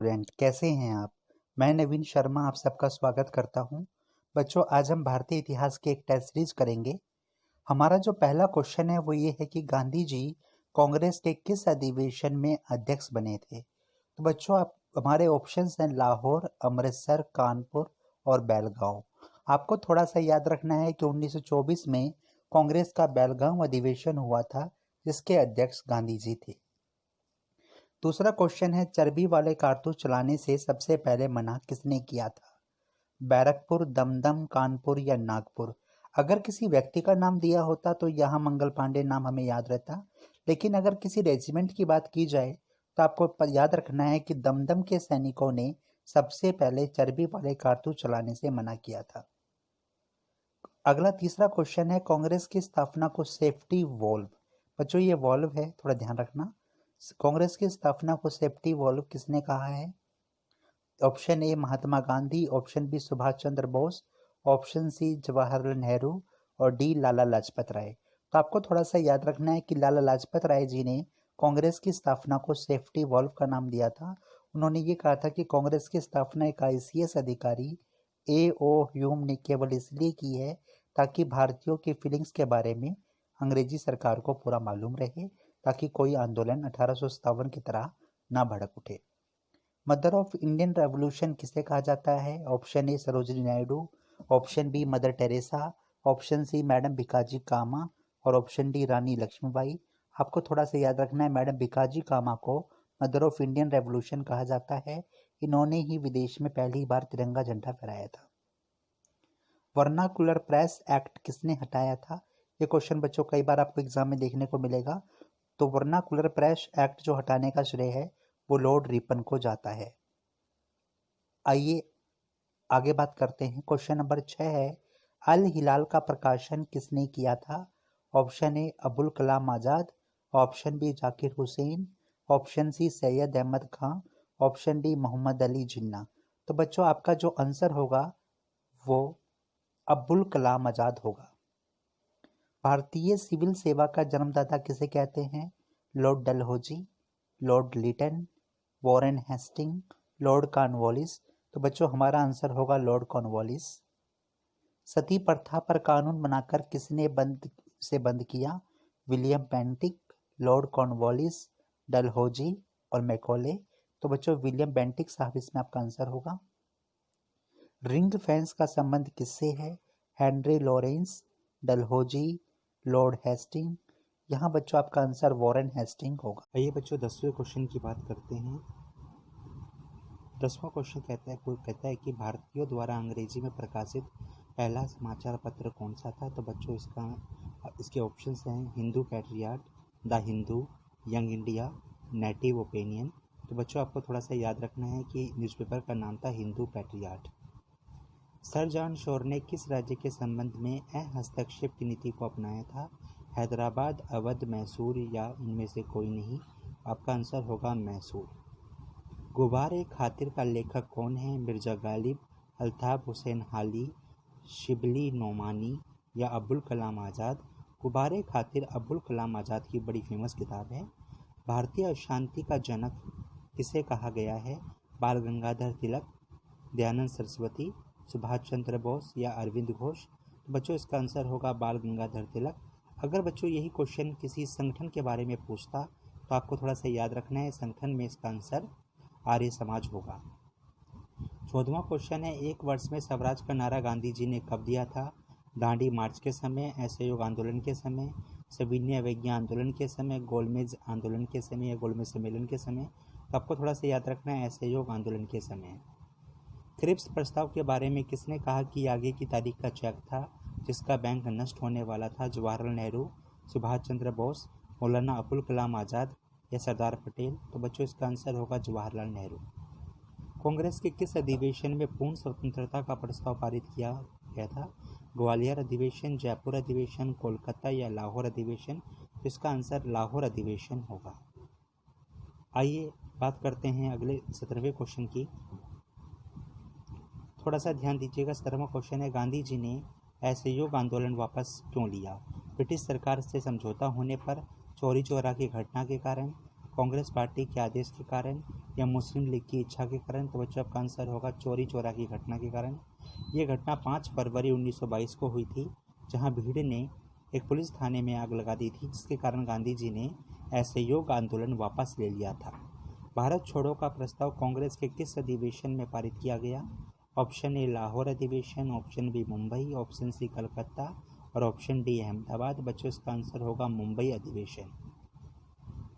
Student कैसे हैं आप। मैं नवीन शर्मा आप सबका स्वागत करता हूं। बच्चों, आज हम भारतीय इतिहास की एक टेस्ट सीरीज करेंगे। हमारा जो पहला क्वेश्चन है वो ये है कि गांधी जी कांग्रेस के किस अधिवेशन में अध्यक्ष बने थे। तो बच्चों, आप हमारे ऑप्शंस हैं लाहौर, अमृतसर, कानपुर और बेलगांव। आपको थोड़ा सा याद रखना है कि 1924 में कांग्रेस का बेलगांव अधिवेशन हुआ था, जिसके अध्यक्ष गांधी जी थे। दूसरा क्वेश्चन है, चर्बी वाले कारतूस चलाने से सबसे पहले मना किसने किया था। बैरकपुर, दमदम, कानपुर या नागपुर। अगर किसी व्यक्ति का नाम दिया होता तो यहाँ मंगल पांडे नाम हमें याद रहता, लेकिन अगर किसी रेजिमेंट की बात की जाए तो आपको याद रखना है कि दमदम के सैनिकों ने सबसे पहले चर्बी वाले कारतूस चलाने से मना किया था। अगला तीसरा क्वेश्चन है, कांग्रेस की स्थापना को सेफ्टी वॉल्व। बच्चों, ये वॉल्व है, थोड़ा ध्यान रखना। कांग्रेस की स्थापना को सेफ्टी वॉल्व किसने कहा है। Option A Mahatma Gandhi, option B Subhash Chandra Bose, option C Jawaharlal Nehru और डी लाला लाजपत राय। तो आपको थोड़ा सा याद रखना है कि लाला लाजपत राय जी ने कांग्रेस की स्थापना को सेफ्टी वॉल्व का नाम दिया था। उन्होंने ये कहा था कि कांग्रेस की स्थापना एक आईसीएस अधिकारी ए ओ ह्यूम ने केवल इसलिए की है ताकि भारतीयों की फीलिंग्स के बारे में अंग्रेजी सरकार को पूरा मालूम रहे, ताकि कोई आंदोलन 1857 की तरह ना भड़क उठे। मदर ऑफ इंडियन रेवोल्यूशन किसे कहा जाता है। Option A Sarojini Naidu, option B Mother Teresa, option C madam Bhikaji Cama और ऑप्शन डी रानी लक्ष्मीबाई। आपको थोड़ा सा याद रखना है, मैडम भिकाजी कामा को मदर ऑफ इंडियन रेवोल्यूशन कहा जाता है। इन्होंने ही विदेश में पहली बार तिरंगा झंडा फहराया था। वर्नाकुलर प्रेस एक्ट किसने हटाया था। ये क्वेश्चन बच्चों कई बार आपको एग्जाम में देखने को मिलेगा। तो वर्नाकुलर प्रेस एक्ट जो हटाने का श्रेय है वो लॉर्ड रिपन को जाता है। आइए आगे बात करते हैं। क्वेश्चन नंबर 6 है, अल हिलाल का प्रकाशन किसने किया था। Option A Abul Kalam Azad, option B Zakir Hussain, option C Syed Ahmad Khan, option D Mohammad Ali Jinnah. तो बच्चों, आपका जो आंसर होगा वो अब्दुल कलाम आजाद होगा। भारतीय सिविल सेवा का जन्मदाता किसे कहते हैं। Lord Dalhousie, Lord Lytton, Warren Hasting, Lord Cornwallis. तो बच्चों, हमारा आंसर होगा लॉर्ड कॉर्नवालिस। सती प्रथा पर कानून बनाकर किसने बंद किया। William Bentinck, Lord Cornwallis, Dalhousie और मैकॉले। तो बच्चों, विलियम बेंटिक साहब इसमें आपका आंसर होगा। रिंग फेंस का संबंध किससे है। Henry Lawrence, Dalhousie, Lord Hasting. यहाँ बच्चों आपका आंसर वॉरेन हेस्टिंग होगा। आइए बच्चों, 10वें क्वेश्चन की बात करते हैं। 10वां क्वेश्चन कहता है कि भारतीयों द्वारा अंग्रेजी में प्रकाशित पहला समाचार पत्र कौन सा था। तो बच्चों, इसके ऑप्शंस हैं Hindu patriot, the Hindu, young India, native opinion. तो बच्चों, आपको थोड़ा सा याद रखना है कि न्यूज़पेपर का नाम था Hindu patriot. Sir John Shore ने किस राज्य के संबंध में हस्तक्षेप की नीति को अपनाया था। हैदराबाद, अवध, मैसूर या इनमें से कोई नहीं। आपका आंसर होगा मैसूर। गुब्बारे खातिर का लेखक कौन है। मिर्जा गालिब, अल्ताफ हुसैन हाली, शिबली नोमानी या अब्दुल कलाम आज़ाद। गुब्बारे खातिर अब्दुल कलाम आज़ाद की बड़ी फेमस किताब है। भारतीय अशांति का जनक किसे कहा गया है। बाल गंगाधर तिलक, दयानंद सरस्वती, सुभाष चंद्र बोस या अरविंद घोष। तो बच्चों, इसका आंसर होगा बाल गंगाधर तिलक। अगर बच्चों यही क्वेश्चन किसी संगठन के बारे में पूछता तो आपको थोड़ा सा याद रखना है, संगठन में इसका आंसर आर्य समाज होगा। 14वां क्वेश्चन है, एक वर्ष में स्वराज का नारा गांधी जी ने कब दिया था। दांडी मार्च के समय, असहयोग आंदोलन के समय, सविनय अवज्ञा आंदोलन के समय, गोलमेज आंदोलन के समय या गोलमेज सम्मेलन के समय। तो आपको थोड़ा सा याद रखना है, असहयोग आंदोलन के समय। क्रिप्स प्रस्ताव के बारे में किसने कहा कि आगे की तारीख का चेक था जिसका बैंक नष्ट होने वाला था। जवाहरलाल नेहरू, सुभाष चंद्र बोस, मौलाना अबुल कलाम आज़ाद या सरदार पटेल। तो बच्चों, इसका आंसर होगा जवाहरलाल नेहरू। कांग्रेस के किस अधिवेशन में पूर्ण स्वतंत्रता का प्रस्ताव पारित किया गया था। ग्वालियर अधिवेशन, जयपुर अधिवेशन, कोलकाता या लाहौर अधिवेशन। तो इसका आंसर लाहौर अधिवेशन होगा। आइए बात करते हैं अगले 17वें क्वेश्चन की। थोड़ा सा ध्यान दीजिएगा। 17वां क्वेश्चन है, गांधी जी ने असहयोग आंदोलन वापस क्यों लिया। ब्रिटिश सरकार से समझौता होने पर, चौरी चौरा की घटना के कारण, कांग्रेस पार्टी के आदेश के कारण या मुस्लिम लीग की इच्छा के कारण? तो बच्चों आपका आंसर होगा चोरी चोरा की घटना के कारण। ये घटना 5 फरवरी 1922 को हुई थी, जहां भीड़ ने एक पुलिस थाने में आग लगा दी थी, जिसके कारण गांधी जी ने असहयोग आंदोलन वापस ले लिया था। भारत छोड़ो का प्रस्ताव कांग्रेस के किस अधिवेशन में पारित किया गया? ऑप्शन ए लाहौर अधिवेशन, option B Mumbai, option C Calcutta और ऑप्शन डी अहमदाबाद। बच्चों इसका आंसर होगा मुंबई अधिवेशन।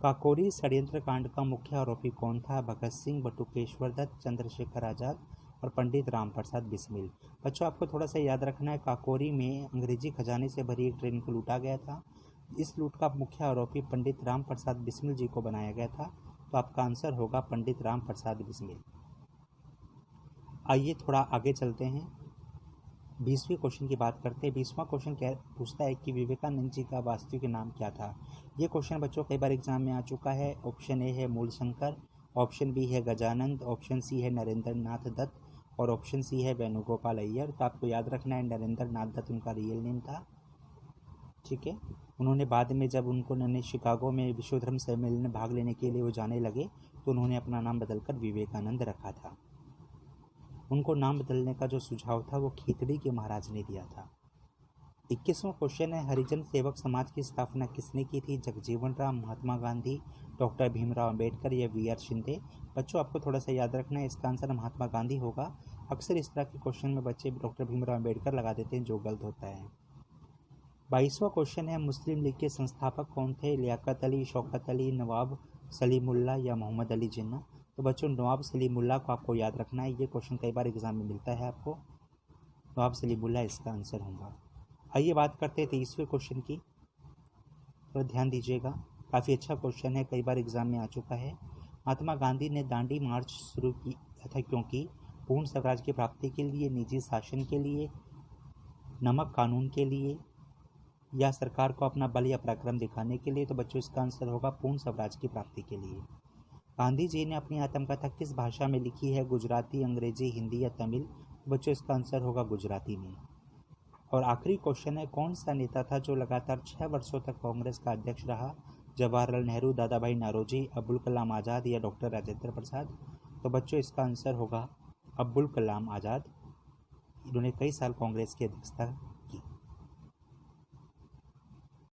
काकोरी षड्यंत्र कांड का मुख्य आरोपी कौन था? भगत सिंह, बटुकेश्वर दत्त, चंद्रशेखर आजाद और पंडित राम प्रसाद बिस्मिल। बच्चों आपको थोड़ा सा याद रखना है, काकोरी में अंग्रेजी खजाने से भरी एक ट्रेन को लूटा गया था। इस लूट का मुख्य आरोपी पंडित राम प्रसाद बिस्मिल जी को बनाया गया था। तो आपका आंसर होगा पंडित राम प्रसाद बिस्मिल। आइए थोड़ा आगे चलते हैं, 20वें क्वेश्चन की बात करते हैं। 20वां क्वेश्चन क्या पूछता है कि विवेकानंद जी का वास्तविक नाम क्या था? ये क्वेश्चन बच्चों कई बार एग्जाम में आ चुका है। ऑप्शन ए है मूलशंकर, ऑप्शन बी है गजानंद, ऑप्शन सी है नरेंद्र नाथ दत्त और ऑप्शन सी है वेणुगोपाल अय्यर। तो आपको याद रखना है नरेंद्र नाथ दत्त उनका रियल नेम था, ठीक है। उन्होंने बाद में जब उन्होंने शिकागो में विश्व धर्म सम्मेलन में भाग लेने के लिए वो जाने लगे तो उन्होंने अपना नाम बदलकर विवेकानंद रखा था। उनको नाम बदलने का जो सुझाव था वो खीतड़ी के महाराज ने दिया था। 21वां क्वेश्चन है हरिजन सेवक समाज की स्थापना किसने की थी? जगजीवन राम, महात्मा गांधी, डॉक्टर भीमराव अंबेडकर या वी आर शिंदे। बच्चों आपको थोड़ा सा याद रखना है, इसका आंसर महात्मा गांधी होगा। अक्सर इस तरह के क्वेश्चन में बच्चे डॉक्टर भीमराव अंबेडकर लगा देते हैं, जो गलत होता है। 22वां क्वेश्चन है मुस्लिम लीग के संस्थापक कौन थे? लियाकत अली, शौकत अली, नवाब सलीमुल्लाह या मोहम्मद अली जिन्ना। तो बच्चों नवाब सलीमुल्लाह को आपको याद रखना है, ये क्वेश्चन कई बार एग्जाम में मिलता है आपको। नवाब सलीमुल्लाह इसका आंसर होगा। आइए बात करते हैं 23वें क्वेश्चन की, थोड़ा ध्यान दीजिएगा, काफ़ी अच्छा क्वेश्चन है, कई बार एग्जाम में आ चुका है। महात्मा गांधी ने दांडी मार्च शुरू किया था क्योंकि पूर्ण स्वराज की प्राप्ति के लिए, निजी शासन के लिए, नमक कानून के लिए या सरकार को अपना बल या पराक्रम दिखाने के लिए? तो बच्चों इसका आंसर होगा पूर्ण स्वराज की प्राप्ति के लिए। गांधी जी ने अपनी आत्मकथा किस भाषा में लिखी है? गुजराती, अंग्रेजी, हिंदी या तमिल? बच्चों इसका आंसर होगा गुजराती में। और आखिरी क्वेश्चन है कौन सा नेता था जो लगातार 6 वर्षों तक कांग्रेस का अध्यक्ष रहा? जवाहरलाल नेहरू, दादा भाई नौरोजी, अब्दुल कलाम आज़ाद या डॉक्टर राजेंद्र प्रसाद? तो बच्चों इसका आंसर होगा अब्दुल कलाम आज़ाद। इन्होंने कई साल कांग्रेस की अध्यक्षता